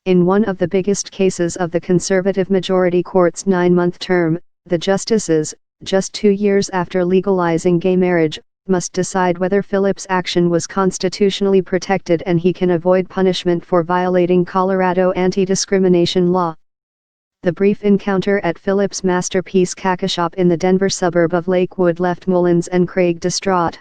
In one of the biggest cases of the conservative majority court's 9-month term, the justices, just 2 years after legalizing gay marriage, must decide whether Phillips' action was constitutionally protected and he can avoid punishment for violating Colorado anti-discrimination law. The brief encounter at Phillips' Masterpiece Caca Shop in the Denver suburb of Lakewood left Mullins and Craig distraught.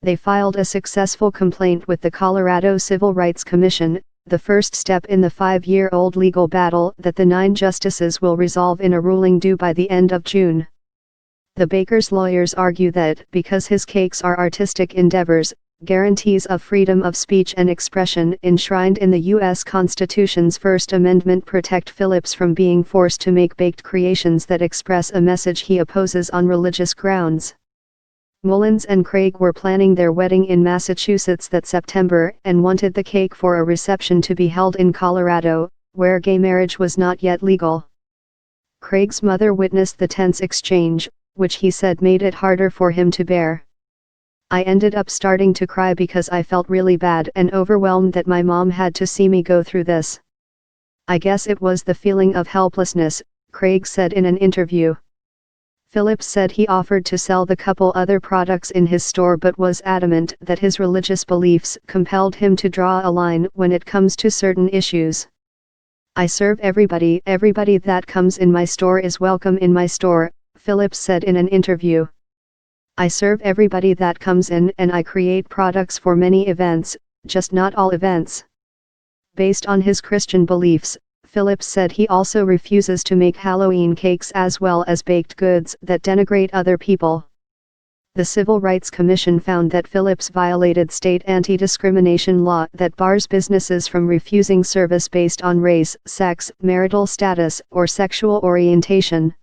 They filed a successful complaint with the Colorado Civil Rights Commission, the first step in the 5-year-old legal battle that the 9 justices will resolve in a ruling due by the end of June. The baker's lawyers argue that, because his cakes are artistic endeavors, guarantees of freedom of speech and expression enshrined in the U.S. Constitution's First Amendment protect Phillips from being forced to make baked creations that express a message he opposes on religious grounds. Mullins and Craig were planning their wedding in Massachusetts that September and wanted the cake for a reception to be held in Colorado, where gay marriage was not yet legal. Craig's mother witnessed the tense exchange, which he said made it harder for him to bear. "I ended up starting to cry because I felt really bad and overwhelmed that my mom had to see me go through this. I guess it was the feeling of helplessness," Craig said in an interview. Phillips said he offered to sell the couple other products in his store but was adamant that his religious beliefs compelled him to draw a line when it comes to certain issues. "I serve everybody that comes in my store is welcome in my store," Phillips said in an interview. "I serve everybody that comes in and I create products for many events, just not all events." Based on his Christian beliefs, Phillips said he also refuses to make Halloween cakes as well as baked goods that denigrate other people. The Civil Rights Commission found that Phillips violated state anti-discrimination law that bars businesses from refusing service based on race, sex, marital status, or sexual orientation.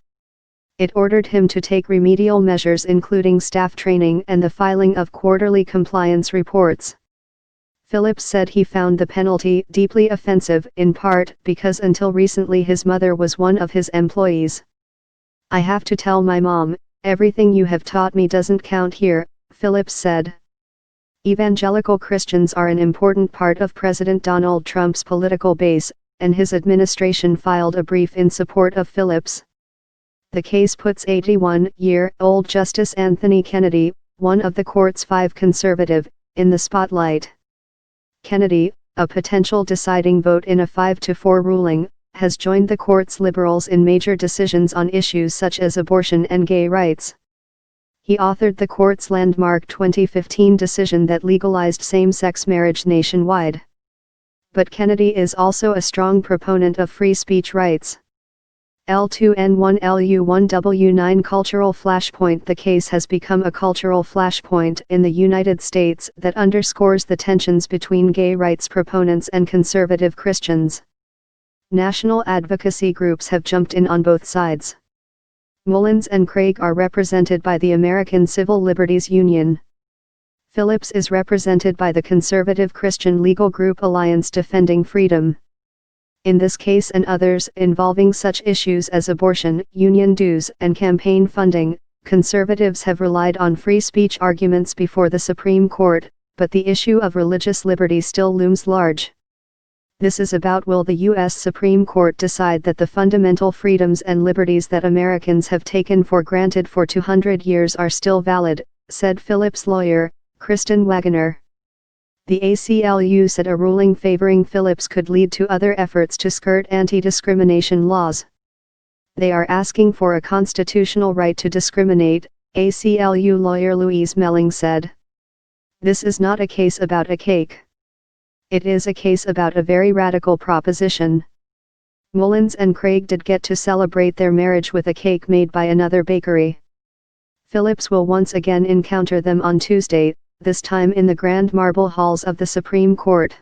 It ordered him to take remedial measures including staff training and the filing of quarterly compliance reports. Phillips said he found the penalty deeply offensive in part because until recently his mother was one of his employees. "I have to tell my mom, everything you have taught me doesn't count here," Phillips said. Evangelical Christians are an important part of President Donald Trump's political base, and his administration filed a brief in support of Phillips. The case puts 81-year-old Justice Anthony Kennedy, one of the court's 5 conservative, in the spotlight. Kennedy, a potential deciding vote in a 5-4 ruling, has joined the court's liberals in major decisions on issues such as abortion and gay rights. He authored the court's landmark 2015 decision that legalized same-sex marriage nationwide. But Kennedy is also a strong proponent of free speech rights. L2N1LU1W9 Cultural Flashpoint. The case has become a cultural flashpoint in the United States that underscores the tensions between gay rights proponents and conservative Christians. National advocacy groups have jumped in on both sides. Mullins and Craig are represented by the American Civil Liberties Union. Phillips is represented by the conservative Christian legal group Alliance Defending Freedom. In this case and others involving such issues as abortion, union dues, and campaign funding, conservatives have relied on free speech arguments before the Supreme Court, but the issue of religious liberty still looms large. This is about will the U.S. Supreme Court decide that the fundamental freedoms and liberties that Americans have taken for granted for 200 years are still valid, said Phillips' lawyer, Kristen Wagoner. The ACLU said a ruling favoring Phillips could lead to other efforts to skirt anti-discrimination laws. They are asking for a constitutional right to discriminate, ACLU lawyer Louise Melling said. This is not a case about a cake. It is a case about a very radical proposition. Mullins and Craig did get to celebrate their marriage with a cake made by another bakery. Phillips will once again encounter them on Tuesday, this time in the grand marble halls of the Supreme Court.